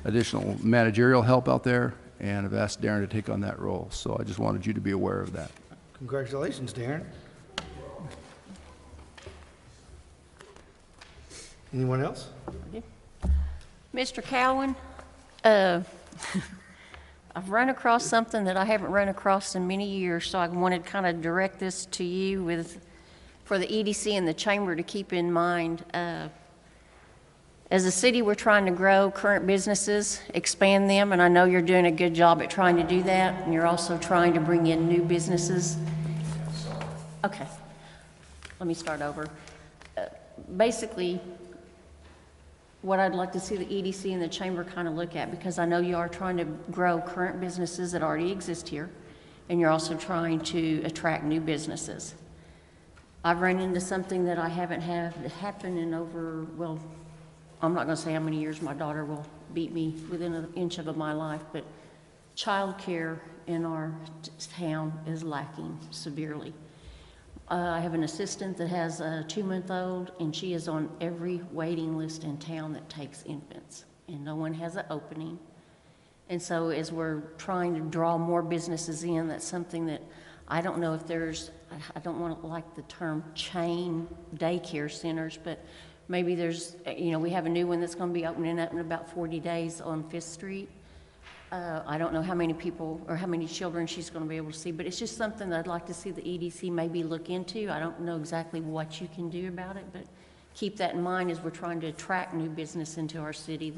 additional managerial help out there, and I've asked Darren to take on that role. So I just wanted you to be aware of that. Congratulations, Darren. Anyone else? Mr. Cowan, I've run across something that I haven't run across in many years, so I wanted to kind of direct this to you for the EDC and the chamber to keep in mind. As a city, we're trying to grow current businesses, expand them, and I know you're doing a good job at trying to do that, and you're also trying to bring in new businesses. Okay, let me start over. Basically, what I'd like to see the EDC and the chamber kind of look at, because I know you are trying to grow current businesses that already exist here, and you're also trying to attract new businesses. I've run into something that I haven't had happen in over, well, I'm not going to say how many years. My daughter will beat me within an inch of my life, but childcare in our town is lacking severely. I have an assistant that has a 2-month-old, and she is on every waiting list in town that takes infants, and no one has an opening. And so as we're trying to draw more businesses in, that's something that I don't know if there's, I don't want to like the term chain daycare centers, but maybe there's, we have a new one that's going to be opening up in about 40 days on 5th Street. I don't know how many people or how many children she's going to be able to see, but it's just something that I'd like to see the EDC maybe look into. I don't know exactly what you can do about it, but keep that in mind as we're trying to attract new business into our city,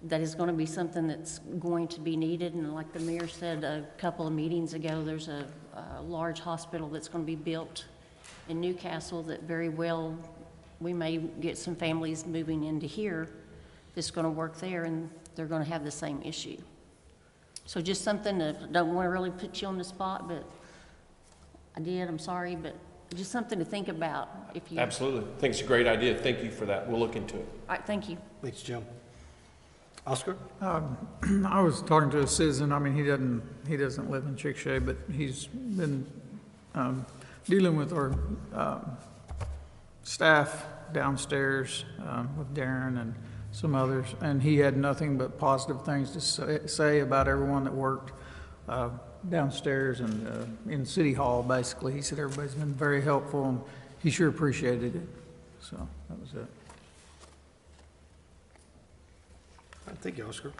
that is going to be something that's going to be needed. And like the mayor said a couple of meetings ago, there's a large hospital that's going to be built in Newcastle that very well we may get some families moving into here that's going to work there, and they're going to have the same issue. So just something that, don't want to really put you on the spot, but I did, I'm sorry, but just something to think about if you... Absolutely. I think it's a great idea. Thank you for that. We'll look into it. All right, thank you. Thanks, Jim. Oscar? I was talking to a citizen. I mean, he doesn't live in Chickasha, but he's been dealing with our staff downstairs with Darren and some others, and he had nothing but positive things to say about everyone that worked downstairs and in City Hall, basically. He said everybody's been very helpful, and he sure appreciated it. So that was it. Thank you, Oscar.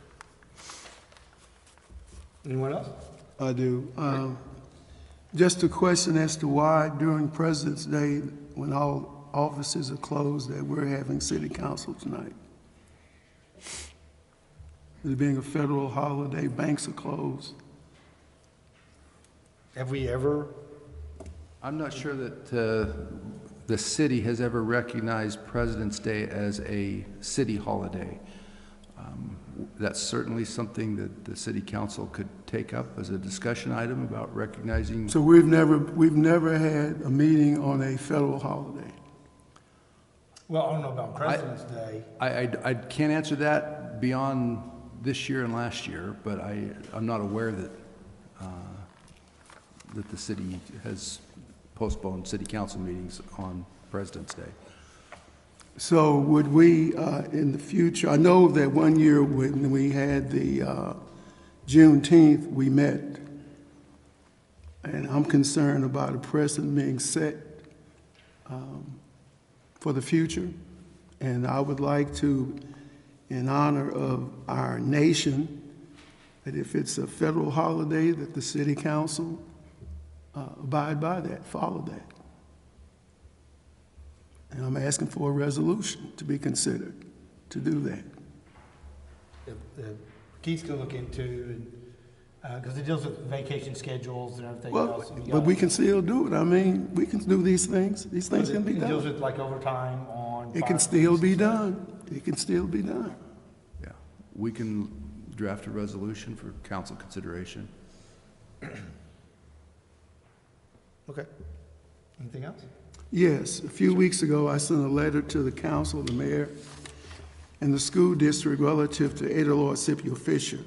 Anyone else? I do. Just a question as to why during President's Day, when all offices are closed, that we're having city council tonight. It being a federal holiday, banks are closed. Have we ever? I'm not sure that the city has ever recognized President's Day as a city holiday. That's certainly something that the city council could take up as a discussion item about recognizing. So we've never had a meeting on a federal holiday. Well, I don't know about President's Day. I can't answer that beyond this year and last year, but I'm not aware that that the city has postponed city council meetings on President's Day. So would we, in the future, I know that one year when we had the Juneteenth, we met, and I'm concerned about a precedent being set for the future, and I would like to, in honor of our nation, that if it's a federal holiday, that the city council abide by that, follow that. And I'm asking for a resolution to be considered to do that. Keith's going to look into, because it deals with vacation schedules and everything else. But we can still do it. I mean, we can do these things. These things can be done. It deals with like overtime on. It can still be done. It can still be done. Yeah, we can draft a resolution for council consideration. Okay. Anything else? Yes, a few weeks ago, I sent a letter to the council, the mayor, and the school district relative to Ada Lord Scipio Fisher.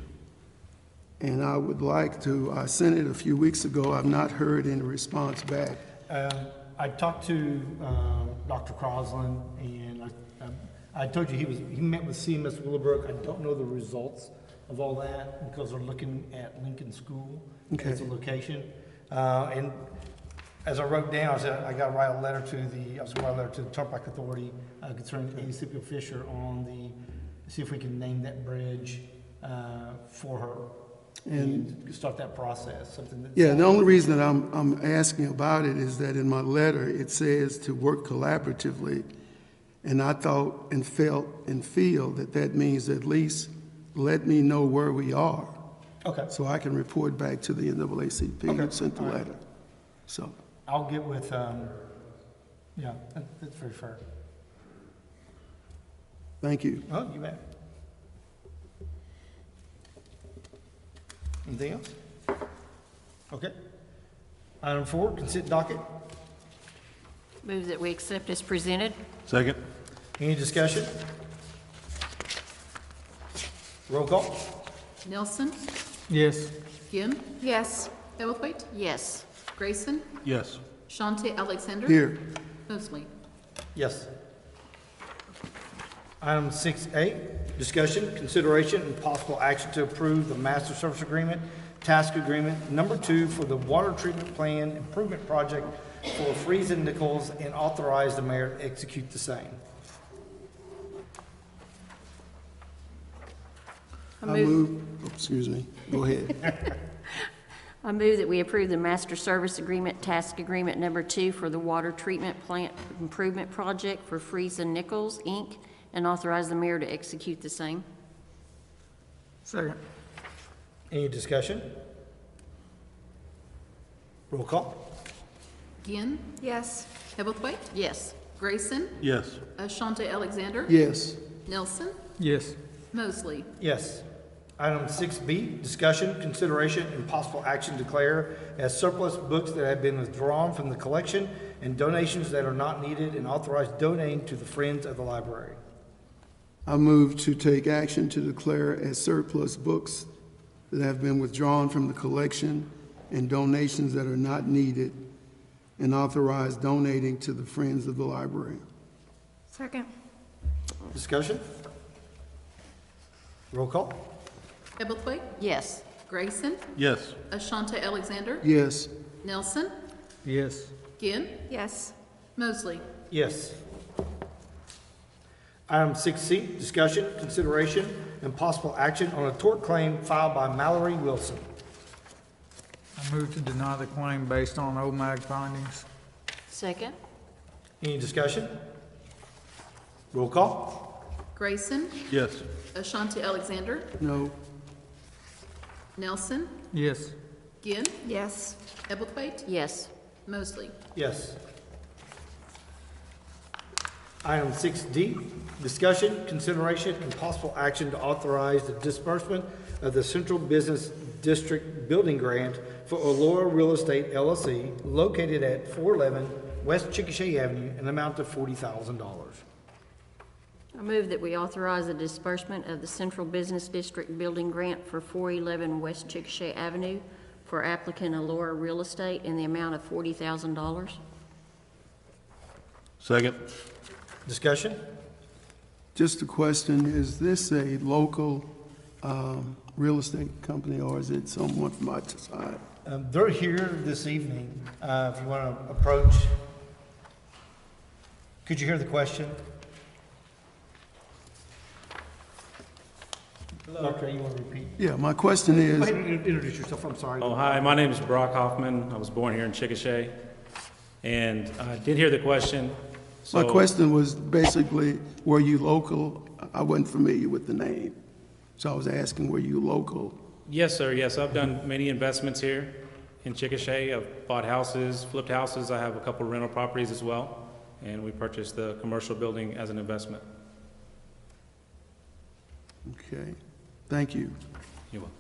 And I would like to, I sent it a few weeks ago. I've not heard any response back. I talked to Dr. Crosland, and I told you he met with CMS Willowbrook. I don't know the results of all that because they're looking at Lincoln School as a location. And as I wrote down, I said I got to write a letter to the Turnpike Authority concerning Amy Scipio Fisher see if we can name that bridge for her and start that process. Something that Yeah, the only reason that I'm asking about it is that in my letter, it says to work collaboratively. And I thought and felt and feel that means at least let me know where we are. Okay. So I can report back to the NAACP who sent the letter. So, I'll get with, yeah, that's very fair. thank you. Oh, you bet. Anything else? Okay. Item 4, consent docket. Move that we accept as presented. Second. Any discussion? Roll call. Nelson, Yes. Ginn, Yes. Edelthwaite, Yes. Grayson, Yes. Shante Alexander. Here, Mosley. Yes. Item 6A, discussion, consideration, and possible action to approve the master service agreement, task agreement number 2 for the water treatment plan improvement project for Freeze and Nichols and authorize the mayor to execute the same. excuse me, go ahead. I move that we approve the master service agreement, task agreement number 2 for the water treatment plant improvement project for Freeze and Nichols, Inc., and authorize the mayor to execute the same. Second. Any discussion? Roll call. Ginn, Yes. Edelthwaite, Yes. Grayson, Yes. Shante Alexander. Yes, Nelson, Yes. Mosley. Yes. Item 6B, discussion, consideration, and possible action to declare as surplus books that have been withdrawn from the collection and donations that are not needed and authorize donating to the Friends of the Library. I move to take action to declare as surplus books that have been withdrawn from the collection and donations that are not needed and authorize donating to the Friends of the Library. Second. Discussion? Roll call. Edelthwaite, Yes. Grayson, Yes. Shante Alexander. Yes, Nelson, Yes. Ginn, Yes. Mosley. Yes. Item 6C, discussion, consideration, and possible action on a tort claim filed by Mallory Wilson. I move to deny the claim based on OMAG findings. Second. Any discussion? Roll call. Grayson, Yes. Shante Alexander. no, Nelson, Yes. Ginn, Yes. Edelthwaite, Yes. Mosley. Yes. Item 6D, discussion, consideration, and possible action to authorize the disbursement of the Central Business District Building Grant for Allura Real Estate LLC located at 411 West Chickasha Avenue, an amount of $40,000. I move that we authorize the disbursement of the Central Business District Building Grant for 411 West Chickasha Avenue for applicant Allura Real Estate in the amount of $40,000. Second. Discussion? just a question, is this a local real estate company or is it someone from outside? They're here this evening, if you want to approach. Could you hear the question? Okay, you want to repeat? Yeah, my question Go is, ahead and introduce yourself, I'm sorry. Oh, hi, my name is Brock Hoffman. I was born here in Chickasha. And I did hear the question. my So, question was basically, were you local? I wasn't familiar with the name, so I was asking, were you local? yes, sir, yes, I've done many investments here in Chickasha. I've bought houses, flipped houses. I have a couple rental properties as well. And we purchased the commercial building as an investment. Okay, thank you. You're welcome.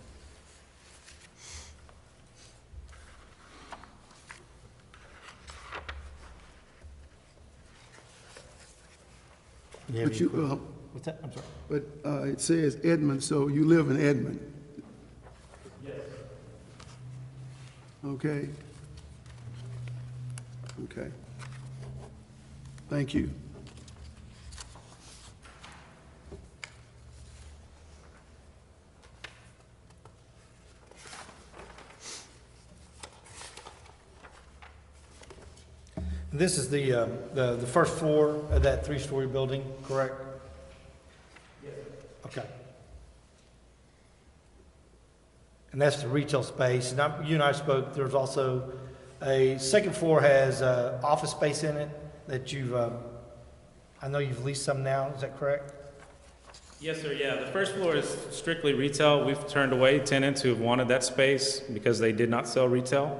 You have But any you, que- What's that? I'm sorry. but it says Edmond, so you live in Edmond? Yes. Okay. Okay. Thank you. This is the first floor of that three-story building, correct? Yes. Okay. And that's the retail space. And you and I spoke, there's also a second floor has office space in it that you've, I know you've leased some now, is that correct? Yes, sir, yeah. The first floor is strictly retail. We've turned away tenants who have wanted that space because they did not sell retail.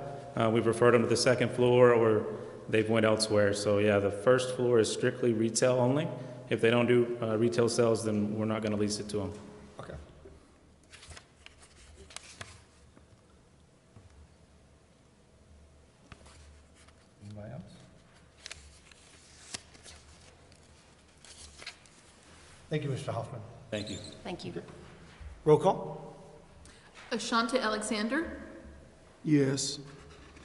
We've referred them to the second floor or they've went elsewhere. So yeah, the first floor is strictly retail only. If they don't do retail sales, then we're not going to lease it to them. Okay. Anybody else? Thank you, Mr. Hoffman. Thank you. Thank you. Roll call? Ashante Alexander, Yes.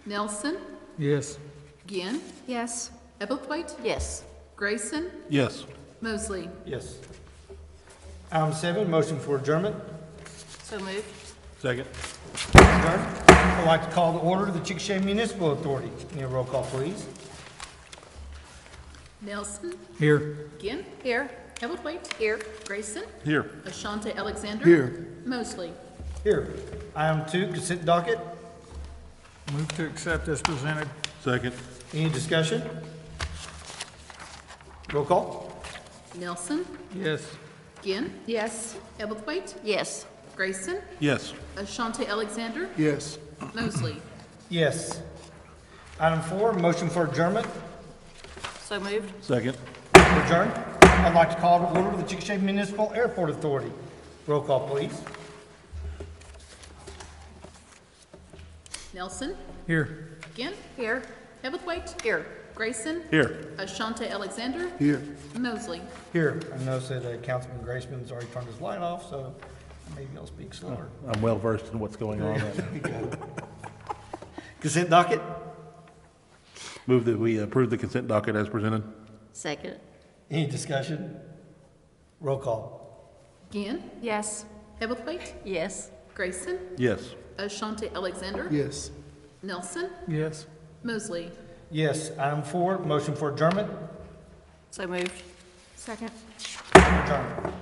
Nelson, Yes. Ginn, Yes. Ebblethwaite, Yes. Grayson, Yes. Mosley. Yes. Item 7, motion for adjournment. So moved. Second. Adjourned. I'd like to call to order the Chickasha Municipal Authority. Need a roll call, please? Nelson, Here. Ginn, Here. Ebblethwaite, Here. Grayson, Here. Ashante Alexander. Here. Mosley. Here. Item 2, consent docket. Move to accept as presented. Second. Any discussion? Roll call? Nelson, Yes. Ginn, Yes. Ebblethwaite, Yes. Grayson, Yes. Ashante Alexander, Yes. Mosley. Yes. Item 4, motion for adjournment. So moved. Second. Adjourned. I'd like to call to order the Chickasha Municipal Airport Authority. Roll call, please. Nelson, Here. Ginn, Here. Ebblethwaite, Here. Grayson, Here. Ashante Alexander, Here. Mosley. Here. I noticed that Councilman Graceman's already turned his light off, so maybe I'll speak slower. I'm well versed in what's going on. Consent docket? Move that we approve the consent docket as presented. Second. Any discussion? Roll call. Ginn, Yes. Ebblethwaite, Yes. Grayson, Yes. Ashante Alexander, Yes. Nelson, Yes. Mosley. Yes. Item 4, motion for adjournment. So moved. Second. Adjourned.